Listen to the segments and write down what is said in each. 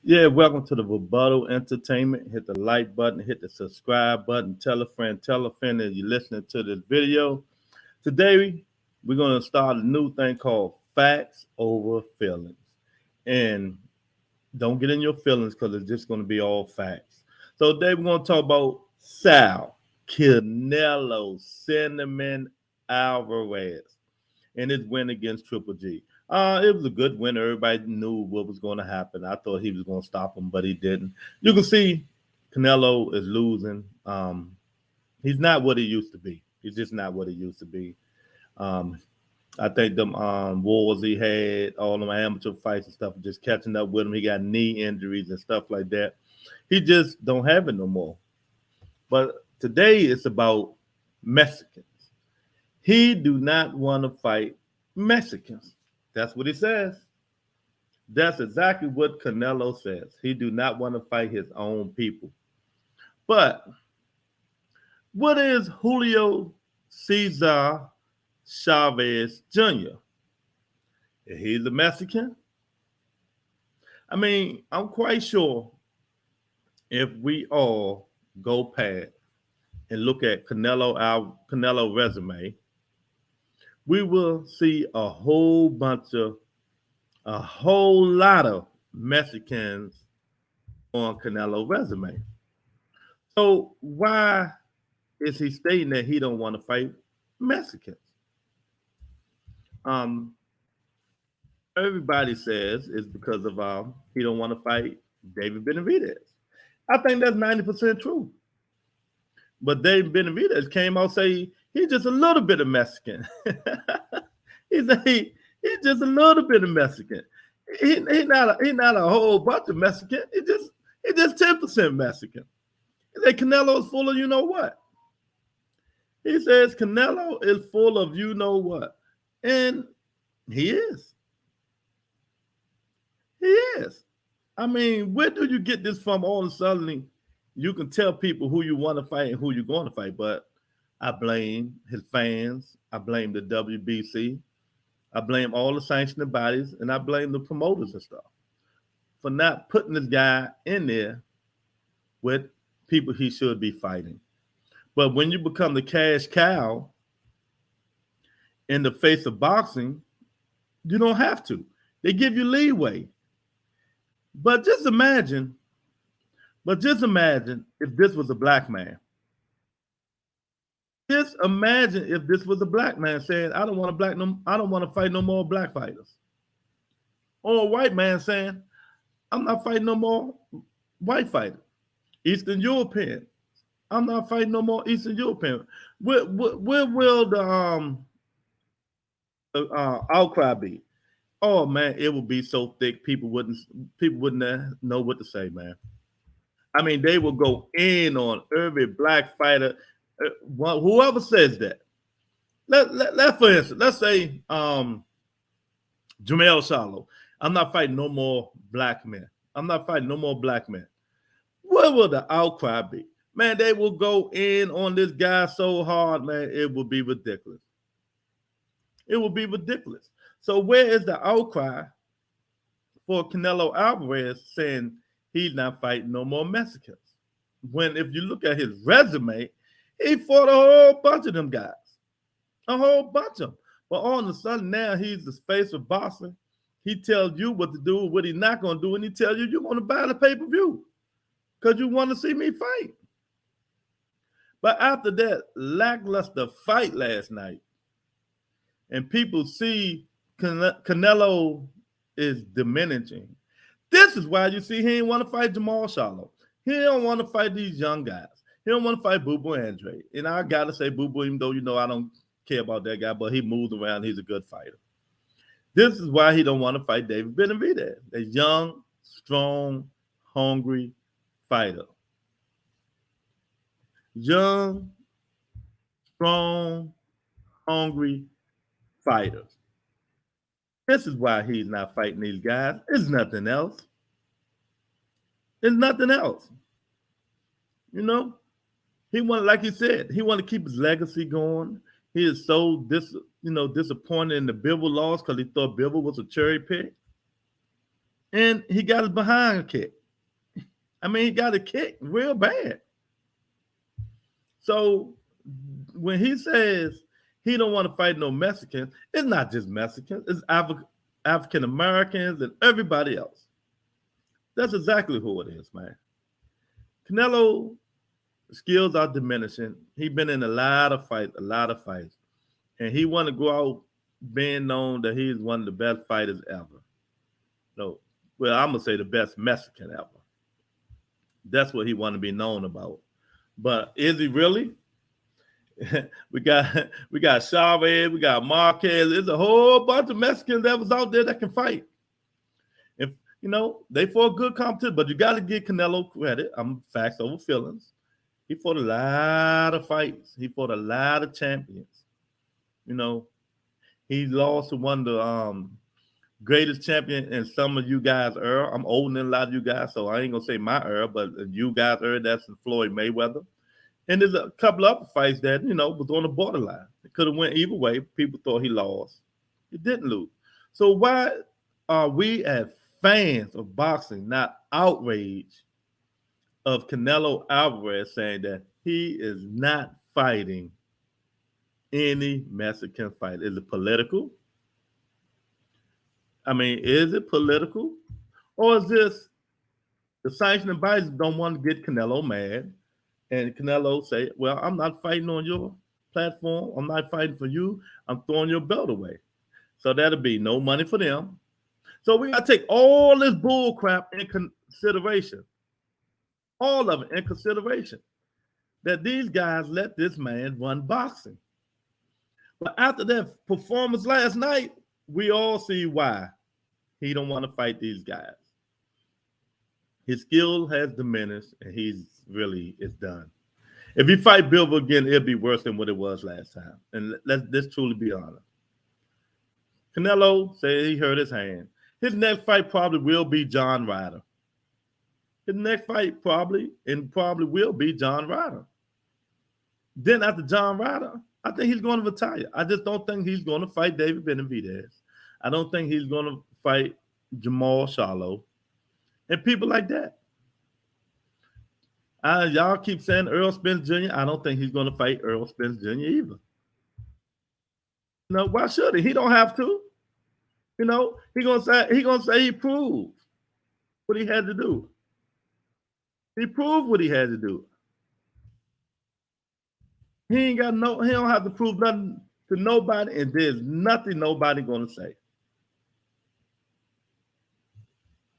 Yeah, welcome to the Rebuttal Entertainment. Hit the like button, hit the subscribe button, tell a friend that you're listening to this video. Today, we're going to start a new thing called Facts Over Feelings. And don't get in your feelings because it's just going to be all facts. So today, we're going to talk about Canelo Cinnamon Alvarez and his win against Triple G. It was a good win. Everybody knew what was going to happen. I thought he was going to stop him, but he didn't. You can see Canelo is losing. He's not what he used to be. He's just not what he used to be. I think them wars he had, all them amateur fights and stuff, just catching up with him. He got knee injuries and stuff like that. He just don't have it no more. But today it's about Mexicans. He do not want to fight Mexicans. That's what he says. That's exactly what Canelo says. He do not want to fight his own people. But what is Julio Cesar Chavez Jr.? He's a Mexican. I mean, I'm quite sure if we all go past and look at Canelo resume, we will see a whole lot of Mexicans on Canelo resume. So why is he stating that he don't want to fight Mexicans? Everybody says it's because of he don't want to fight David Benavidez. I think that's 90% true. But David Benavidez came out say he's just a little bit of Mexican. He's just a little bit of Mexican. He's not a whole bunch of Mexican. He just 10% Mexican. He said Canelo is full of you know what. He says Canelo is full of you know what, and he is. He is. I mean, where do you get this from? All of a sudden, you can tell people who you want to fight and who you're going to fight. But I blame his fans. I blame the WBC. I blame all the sanctioning bodies, and I blame the promoters and stuff for not putting this guy in there with people he should be fighting. But when you become the cash cow in the face of boxing, you don't have to. They give you leeway. But just imagine if this was a black man. Just imagine if this was a black man saying, I don't want to fight no more black fighters. Or a white man saying, I'm not fighting no more white fighters. Eastern European. I'm not fighting no more Eastern European. Where will the outcry be? Oh man, it would be so thick people wouldn't know what to say, man. I mean, they will go in on every black fighter. Whoever says that. Let for instance, let's say Jamel Shallow. I'm not fighting no more black men. I'm not fighting no more black men. What will the outcry be? Man, they will go in on this guy so hard, man, it will be ridiculous. It will be ridiculous. So where is the outcry for Canelo Alvarez saying he's not fighting no more Mexicans? When if you look at his resume, he fought a whole bunch of them guys. A whole bunch of them. But all of a sudden now he's the face of boxing. He tells you what to do, what he's not going to do, and he tells you you're going to buy the pay-per-view because you want to see me fight. But after that lackluster fight last night, and people see Canelo is diminishing, this is why you see he ain't want to fight Jamal Charlo. He don't want to fight these young guys. He don't want to fight Boo Boo Andre. And I got to say Boo Boo, even though you know I don't care about that guy, but he moves around. He's a good fighter. This is why he don't want to fight David Benavidez, a young, strong, hungry fighter. Young, strong, hungry fighters. This is why he's not fighting these guys. It's nothing else. It's nothing else. You know, he wanted, like he said, he wanted to keep his legacy going. He is so disappointed in the Bivol loss because he thought Bivol was a cherry pick, and he got his behind kicked. I mean, he got it kicked real bad. So when he says he don't want to fight no Mexicans, it's not just Mexicans. It's African Americans and everybody else. That's exactly who it is, man. Canelo skills are diminishing. He's been in a lot of fights, and he want to go out being known that he's one of the best fighters ever. No, well, I'm gonna say the best Mexican ever. That's what he want to be known about. But is he really? we got Chavez, we got Marquez. There's a whole bunch of Mexicans that was out there that can fight. If they fought good competition, but you got to give Canelo credit. I'm facts over feelings. He fought a lot of fights. He fought a lot of champions. He lost to one of the greatest champion in some of you guys' era. I'm older than a lot of you guys, so I ain't gonna say my era, but you guys' era, that's Floyd Mayweather. And there's a couple of other fights that was on the borderline. It could have went either way. People thought he lost. He didn't lose. So why are we as fans of boxing not outraged of Canelo Alvarez saying that he is not fighting any Mexican fight? Is it political? I mean, is it political? Or is this the sanctioning bodies don't want to get Canelo mad? And Canelo say, well, I'm not fighting on your platform. I'm not fighting for you. I'm throwing your belt away. So that'll be no money for them. So we got to take all this bull crap in consideration. All of it in consideration. That these guys let this man run boxing. But after that performance last night, we all see why he don't want to fight these guys. His skill has diminished, and he's really is done. If he fight Bivol again, it'll be worse than what it was last time. And let's truly be honest. Canelo said he hurt his hand. His next fight probably will be John Ryder. His next fight probably will be John Ryder. Then after John Ryder, I think he's going to retire. I just don't think he's going to fight David Benavidez. I don't think he's going to fight Jamal Charlo and people like that. Y'all keep saying Earl Spence Jr. I don't think he's going to fight Earl Spence Jr. either. No, why should he? He don't have to. He gonna say he proved what he had to do. He proved what he had to do. He don't have to prove nothing to nobody, and there's nothing nobody gonna say.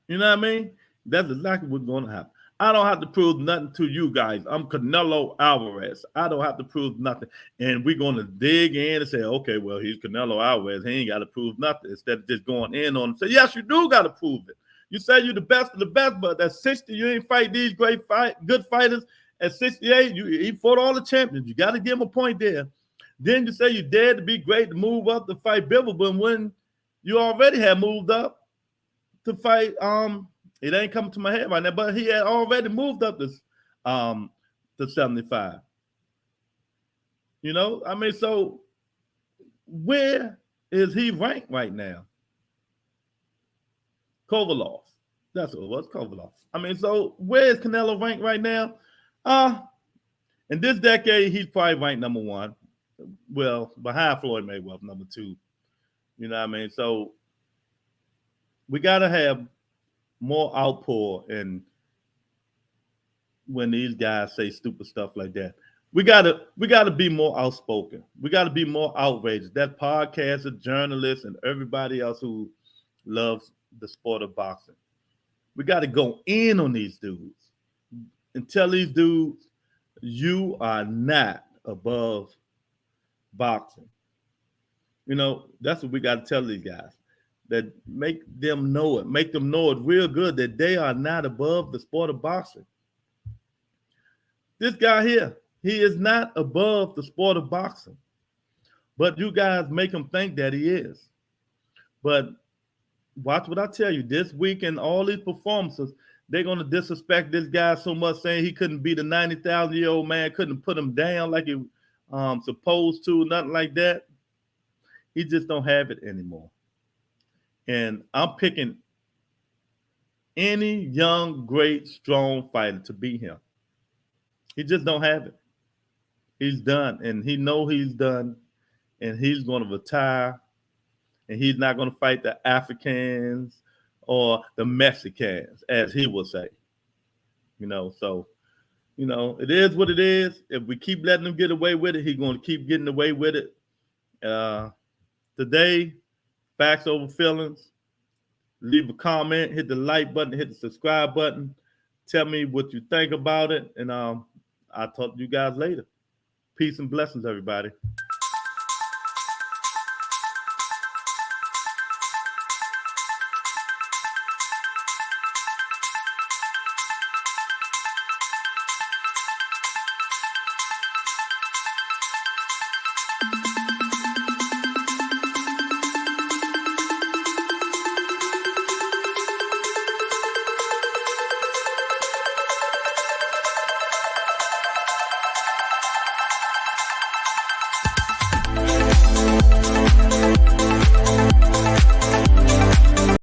You know what I mean? That's exactly what's gonna happen. I don't have to prove nothing to you guys. I'm Canelo Alvarez. I don't have to prove nothing. And we're going to dig in and say, okay, well, he's Canelo Alvarez. He ain't got to prove nothing. Instead of just going in on him. Say, yes, you do got to prove it. You say you're the best of the best, but at 60, you ain't fight these good fighters. At 68, he fought all the champions. You got to give him a point there. Then you say you dared to be great to move up to fight Bivol, but when you already had moved up to fight it ain't coming to my head right now, but he had already moved up to 75. I mean, so where is he ranked right now? Kovalov. That's what it was, Kovalov. I mean, so where is Canelo ranked right now? In this decade, he's probably ranked number one. Well, behind Floyd Mayweather, number two. You know what I mean? So we got to have more outpour, and when these guys say stupid stuff like that, we gotta be more outspoken. We gotta be more outrageous. That podcaster, journalists, and everybody else who loves the sport of boxing, we got to go in on these dudes and tell these dudes, you are not above boxing. That's what we got to tell these guys. That make them know it real good that they are not above the sport of boxing. This guy here, he is not above the sport of boxing. But you guys make him think that he is. But watch what I tell you. This week and all these performances, they're gonna disrespect this guy so much, saying he couldn't beat a 90,000-year-old man, couldn't put him down like he supposed to, nothing like that. He just don't have it anymore. And I'm picking any young, great, strong fighter to beat him. He just don't have it. He's done, and he know he's done, and he's going to retire, and he's not going to fight the Africans or the Mexicans, as he would say. So it is what it is. If we keep letting him get away with it, he's going to keep getting away with it. Today, facts over feelings. Leave a comment, hit the like button, hit the subscribe button. Tell me what you think about it, and I'll talk to you guys later. Peace and blessings, everybody.